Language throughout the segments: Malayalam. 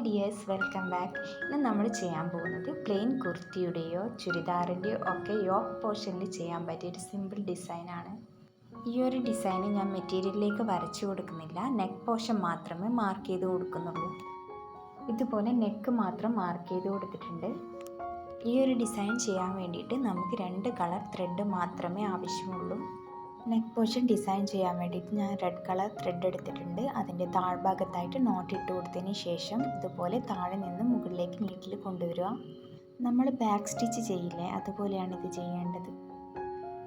Dears, welcome back. ഇന്ന് നമ്മൾ ചെയ്യാൻ പോകുന്നത് പ്ലെയിൻ കുർത്തിയുടെയോ ചുരിദാറിൻ്റെയോ ഒക്കെ യോക്ക് പോർഷനിൽ ചെയ്യാൻ പറ്റിയ ഒരു സിമ്പിൾ ഡിസൈനാണ്. ഈ ഒരു ഡിസൈന് ഞാൻ മെറ്റീരിയലിലേക്ക് വരച്ചു കൊടുക്കുന്നില്ല, നെക്ക് പോർഷൻ മാത്രമേ മാർക്ക് ചെയ്ത് കൊടുക്കുന്നുള്ളൂ. ഇതുപോലെ നെക്ക് മാത്രം മാർക്ക് ചെയ്ത് കൊടുത്തിട്ടുണ്ട്. ഈ ഒരു ഡിസൈൻ ചെയ്യാൻ വേണ്ടിയിട്ട് നമുക്ക് 2 കളർ ത്രെഡ് മാത്രമേ ആവശ്യമുള്ളൂ. നെക്ക് പോർഷൻ ഡിസൈൻ ചെയ്യാൻ വേണ്ടിയിട്ട് ഞാൻ റെഡ് കളർ ത്രെഡ് എടുത്തിട്ടുണ്ട്. അതിൻ്റെ താഴ്ഭാഗത്തായിട്ട് നോട്ട് ഇട്ട് കൊടുത്തതിന് ശേഷം ഇതുപോലെ താഴെ നിന്ന് മുകളിലേക്ക് നീറ്റിൽ കൊണ്ടുവരിക. നമ്മൾ ബാക്ക് സ്റ്റിച്ച് ചെയ്യില്ലേ, അതുപോലെയാണ് ഇത് ചെയ്യേണ്ടത്.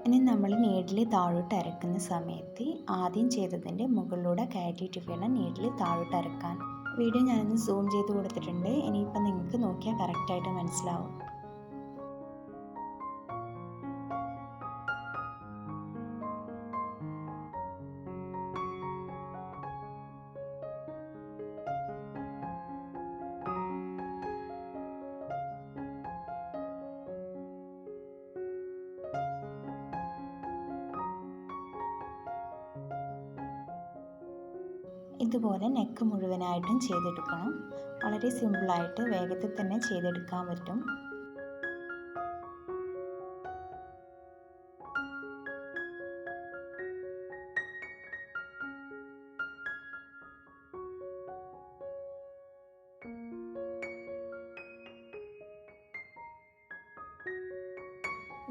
ഇനി നമ്മൾ നീഡിൽ താഴോട്ട് അരക്കുന്ന സമയത്ത് ആദ്യം ചെയ്തതിൻ്റെ മുകളിലൂടെ കയറ്റിയിട്ട് വേണം നീഡിൽ താഴോട്ട് അരക്കാൻ. വീഡിയോ ഞാനൊന്ന് സൂം ചെയ്ത് കൊടുത്തിട്ടുണ്ട്. ഇനിയിപ്പോൾ നിങ്ങൾക്ക് നോക്കിയാൽ കറക്റ്റായിട്ട് മനസ്സിലാവും. ഇതുപോലെ നെക്ക് മുഴുവനായിട്ടും ചെയ്തെടുക്കണം. വളരെ സിമ്പിളായിട്ട് വേഗത്തിൽ തന്നെ ചെയ്തെടുക്കാൻ പറ്റും.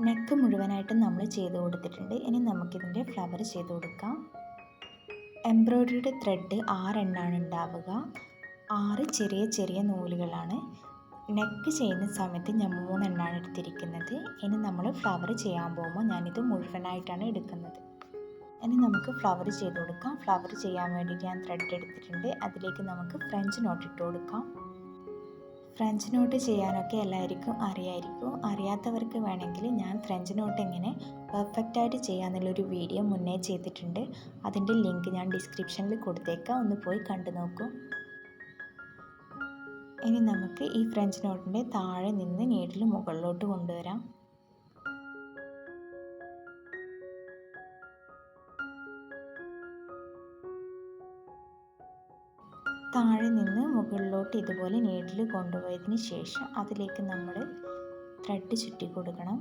നെക്ക് മുഴുവനായിട്ടും നമ്മൾ ചെയ്ത് കൊടുത്തിട്ടുണ്ട്. ഇനി നമുക്കിതിൻ്റെ ഫ്ലവർ ചെയ്ത് കൊടുക്കാം. എംബ്രോയ്ഡറിയുടെ ത്രെഡ് 6 എണ്ണമാണ് ഉണ്ടാവുക. 6 ചെറിയ ചെറിയ നൂലുകളാണ്. നെക്ക് ചെയ്യുന്ന സമയത്ത് ഞാൻ 3 എണ്ണമാണ് എടുത്തിരിക്കുന്നത്. ഇനി നമ്മൾ ഫ്ലവർ ചെയ്യാൻ പോകുമ്പോൾ ഞാനിത് മുഴുവനായിട്ടാണ് എടുക്കുന്നത്. ഇനി നമുക്ക് ഫ്ലവർ ചെയ്ത് കൊടുക്കാം. ഫ്ലവർ ചെയ്യാൻ വേണ്ടിയിട്ട് ഞാൻ ത്രെഡ് എടുത്തിട്ടുണ്ട്. അതിലേക്ക് നമുക്ക് ഫ്രഞ്ച് നോട്ട് ഇട്ട് കൊടുക്കാം. ഫ്രഞ്ച് നോട്ട് ചെയ്യാനൊക്കെ എല്ലാവർക്കും അറിയായിരിക്കും. അറിയാത്തവർക്ക് വേണമെങ്കിൽ ഞാൻ ഫ്രഞ്ച് നോട്ട് എങ്ങനെ പെർഫെക്റ്റായിട്ട് ചെയ്യാമെന്നുള്ളൊരു വീഡിയോ മുന്നേ ചെയ്തിട്ടുണ്ട്. അതിൻ്റെ ലിങ്ക് ഞാൻ ഡിസ്ക്രിപ്ഷനിൽ കൊടുത്തേക്കാം, ഒന്ന് പോയി കണ്ടു നോക്കൂ. ഇനി നമുക്ക് ഈ ഫ്രഞ്ച് നോട്ടിൻ്റെ താഴെ നിന്ന് നീഡിൽ മുകളിലോട്ട് കൊണ്ടുവരാം. താഴെ നിന്ന് മുകളിലോട്ട് ഇതുപോലെ നീഡിൽ കൊണ്ടുപോയതിന് ശേഷം അതിലേക്ക് നമ്മൾ ത്രെഡ് ചുറ്റി കൊടുക്കണം.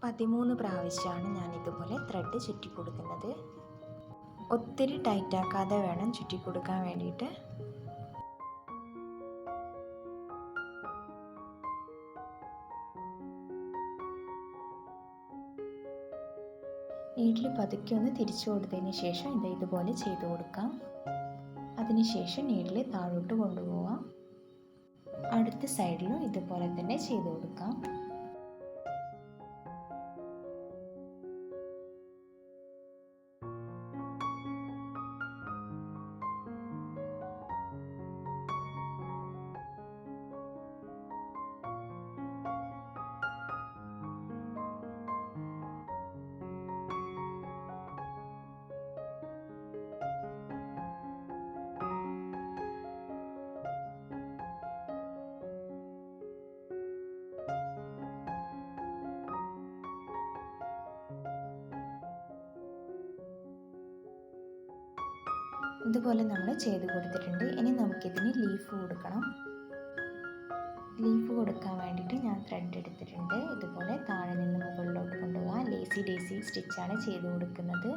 13 പ്രാവശ്യമാണ് ഞാൻ ഇതുപോലെ ത്രെഡ് ചുറ്റി കൊടുക്കുന്നത്. ഒത്തിരി ടൈറ്റാക്കാതെ വേണം ചുറ്റി കൊടുക്കാൻ വേണ്ടിയിട്ട്. നീഡിൽ പതുക്കെ ഒന്ന് തിരിച്ചു കൊടുത്തതിന് ശേഷം ഇതുപോലെ ചെയ്ത് കൊടുക്കാം. അതിനുശേഷം നീഡിൽ താഴോട്ട് കൊണ്ടുപോവാം. അടുത്ത സൈഡിലും ഇതുപോലെ തന്നെ ചെയ്ത് കൊടുക്കാം. ഇതുപോലെ നമ്മൾ ചെയ്ത് കൊടുത്തിട്ടുണ്ട്. ഇനി നമുക്കിതിന് ലീഫ് കൊടുക്കണം. ലീഫ് കൊടുക്കാൻ വേണ്ടിയിട്ട് ഞാൻ ത്രെഡ് എടുത്തിട്ടുണ്ട്. ഇതുപോലെ താഴെ നിന്ന് മുകളിലോട്ട് കൊണ്ടുപോകാം. ലേസി ഡേസി സ്റ്റിച്ചാണ് ചെയ്ത് കൊടുക്കുന്നത്.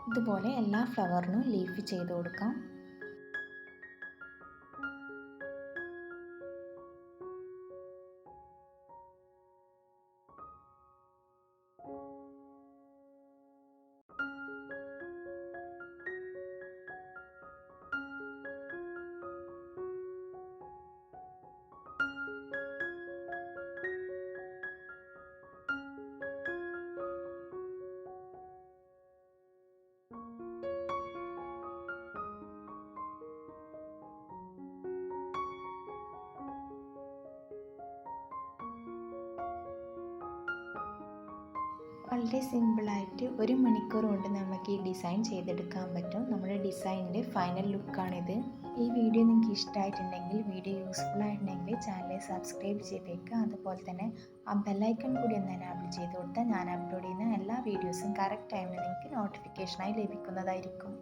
ഇതുപോലെ എല്ലാ ഫ്ലവറിനും ലീഫ് ചെയ്ത് കൊടുക്കാം. വളരെ സിമ്പിളായിട്ട് 1 മണിക്കൂർ കൊണ്ട് നമുക്ക് ഈ ഡിസൈൻ ചെയ്തെടുക്കാൻ പറ്റും. നമ്മുടെ ഡിസൈനിൻ്റെ ഫൈനൽ ലുക്കാണിത്. ഈ വീഡിയോ നിങ്ങൾക്ക് ഇഷ്ടമായിട്ടുണ്ടെങ്കിൽ, വീഡിയോ യൂസ്ഫുൾ ആയിട്ടുണ്ടെങ്കിൽ ചാനൽ സബ്സ്ക്രൈബ് ചെയ്തേക്കുക. അതുപോലെ തന്നെ ആ ബെല്ലൈക്കൺ കൂടി ഒന്ന് എനാബിൾ ചെയ്ത് കൊടുത്താൽ ഞാൻ അപ്ലോഡ് ചെയ്യുന്ന എല്ലാ വീഡിയോസും കറക്റ്റ് ടൈമിൽ നിങ്ങൾക്ക് നോട്ടിഫിക്കേഷനായി ലഭിക്കുന്നതായിരിക്കും.